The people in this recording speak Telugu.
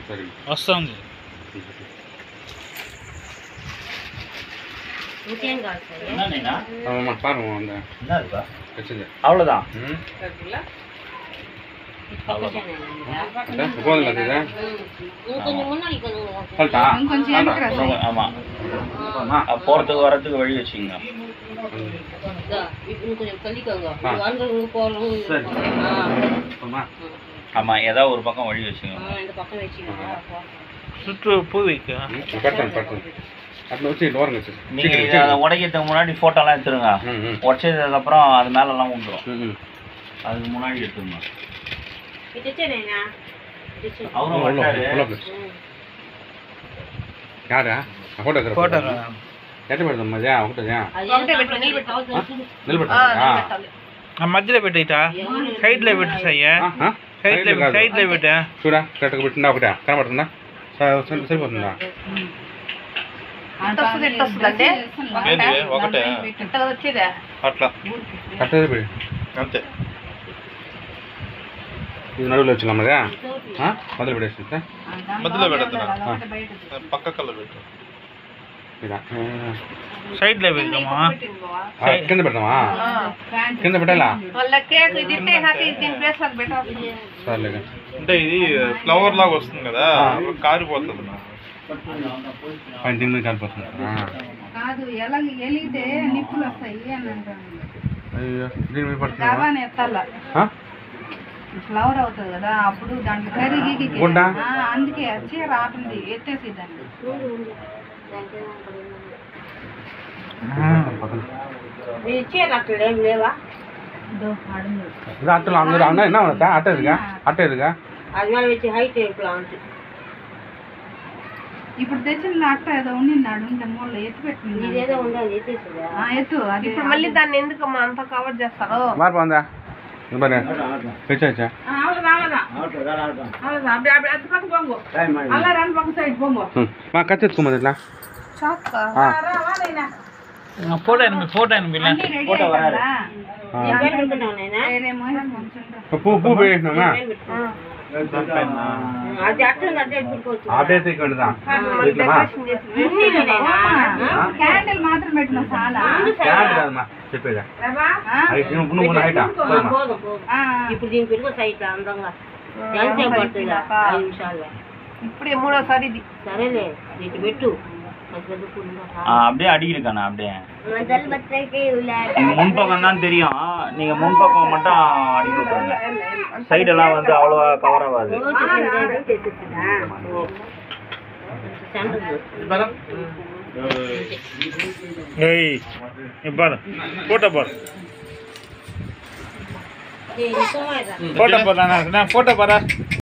சரி వస్తుంది ஆமாம்மா பாருங்க அந்த வச்சுங்க அவ்வளோதான் போதுங்களா இது ஆமாம் போகிறதுக்கு வரதுக்கு வழி வச்சுங்க ஆமாம் ஏதாவது ஒரு பக்கம் வழி வச்சுங்க சுற்று பூ வைக்க நீங்கள் இதை உடைக்கிறதுக்கு முன்னாடி ஃபோட்டோலாம் எடுத்துருங்க உடச்சதுக்கப்புறம் அது மேலெல்லாம் வந்துடும் அதுக்கு முன்னாடி எடுத்துருங்க அவரும் வந்தாரு யாரா ஃபோட்டோ ఫోటో ఎట్లా పెడతాం మధ్య ఒకటా మధ్యలో పెట్టిటా సైడ్లో పెట్టు సయ్యా సైడ్లో పెట్టా చూడా కరెక్ట్గా పెట్టిందా ఒకటా కనబడుతుందా సరిపోతుందా ఒకటే అట్లా కరెక్ట్గా పెట్టి అంతే ఇది నడువులో వచ్చినా మధ్య మొదలు పెట్టేసి మధ్యలో పెడతా పక్క కలర్ పెట్టు సైడ్లో పెడతామా కింద పెడతామా కింద పెట్టాలా సర్లే అంటే ఇది ఫ్లవర్ లాగా వస్తుంది కదా కారిపోతుంది పైన దీని మీద కారిపోతుంది అయ్యో దీని మీద పడుతుందా ఫ్లవర్ అవుతుంది కదా అప్పుడు దాంట్లో కరిగి అందుకే వచ్చి రాటుంది ఎత్తేసి దాన్ని அட்டை அங்கே என்ன வேணா அட்டை இருக்கா அட்டை இருக்கா அதனால வச்சு ஹைட் பிளான்ட் ఇప్పుడు తెచ్చిన అట్ట ఏదో ఉంది నడుంటే మూల ఎత్తు పెట్టింది ఇదేదో ఉంది అది ఎత్తేసిదా ఎత్తు అది ఇప్పుడు మళ్ళీ దాన్ని ఎందుకమ్మా అంత కవర్ చేస్తారో మార్పందా బరే పెచ్చా మా కచ్చెత్తుకోమది ఇట్లా ఫోటో ఫోటో పూ పెట్టినా క్యాండిల్ మాత్రం పెట్టినా చాలా చెప్పేదా ఇప్పుడు దీని పెరుగు సైట్ అందంగా ఎంతసేపు పడుతుందా 5 నిమిషాలు ఇప్పుడే మూడోసారి ఇది సరేలే ఇటు పెట్టు அப்படியே அடிக்கிருக்காண்ணா அப்படியே முன்பக்கம் தான் தெரியும் நீங்கள் முன்பக்கம் மட்டும் அடிக்க விட்டுருங்க சைடெல்லாம் வந்து அவ்வளோவா கவர் ஆகாது ஏய் பாரு ஃபோட்டோ பாரு ஃபோட்டோ போடுறேன் ஃபோட்டோ பாரு